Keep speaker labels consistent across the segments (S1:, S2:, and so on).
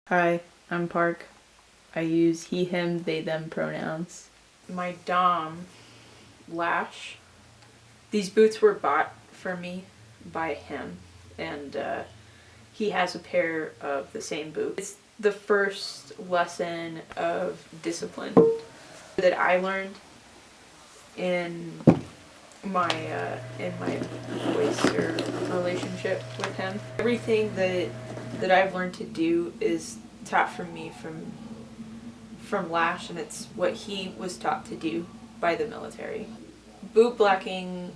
S1: Hi, I'm Park. I use he, him, they, them pronouns. My Dom Lash. These boots were bought for me by him, and he has a pair of the same boots. It's the first lesson of discipline that I learned in my oyster relationship with him. Everything that I've learned to do is taught from me from Lash, and it's what he was taught to do by the military. Boot blacking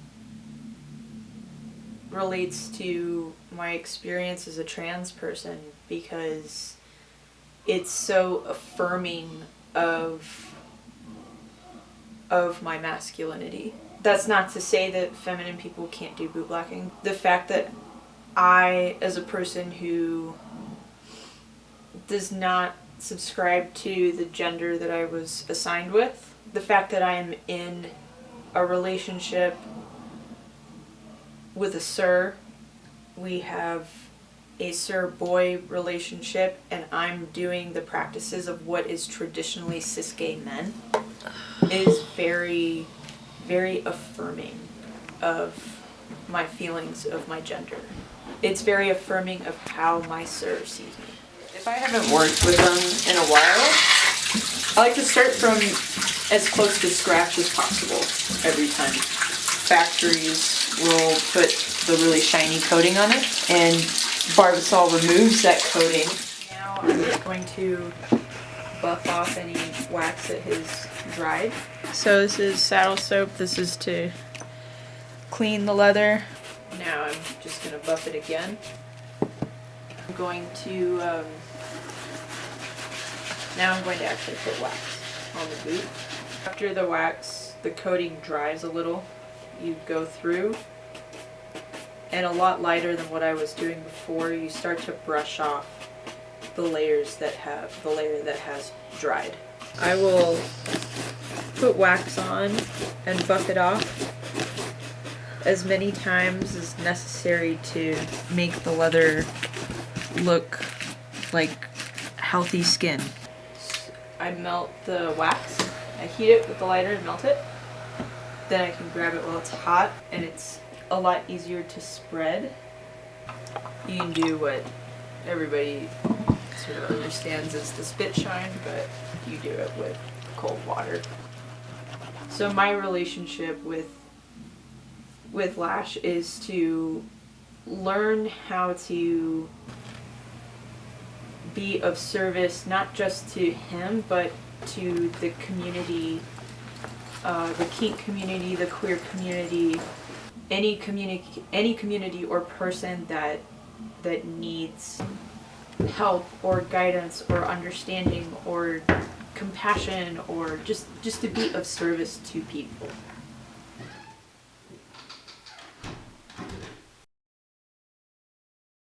S1: relates to my experience as a trans person because it's so affirming of my masculinity. That's not to say that feminine people can't do boot blacking. The fact that I, as a person who does not subscribe to the gender that I was assigned with, the fact that I am in a relationship with a sir, we have a sir-boy relationship, and I'm doing the practices of what is traditionally cis-gay men, is very, very affirming of my feelings of my gender. It's very affirming of how my sir sees me. If I haven't worked with them in a while, I like to start from as close to scratch as possible every time. Factories will put the really shiny coating on it, and Barbasol removes that coating. Now I'm just going to buff off any wax that has dried. So this is saddle soap. This is to clean the leather. Now I'm just going to buff it again. I'm going to now I'm going to actually put wax on the boot. After the wax, the coating dries a little. You go through, and a lot lighter than what I was doing before, you start to brush off the layers that have the layer that has dried. I will put wax on and buff it off as many times as necessary to make the leather look like healthy skin. I melt the wax, I heat it with the lighter and melt it. Then I can grab it while it's hot, and it's a lot easier to spread. You can do what everybody sort of understands as the spit shine, but you do it with cold water. So my relationship with Lash is to learn how to be of service not just to him, but to the community, the kink community, the queer community, any community or person that needs help or guidance or understanding or compassion, or just to be of service to people.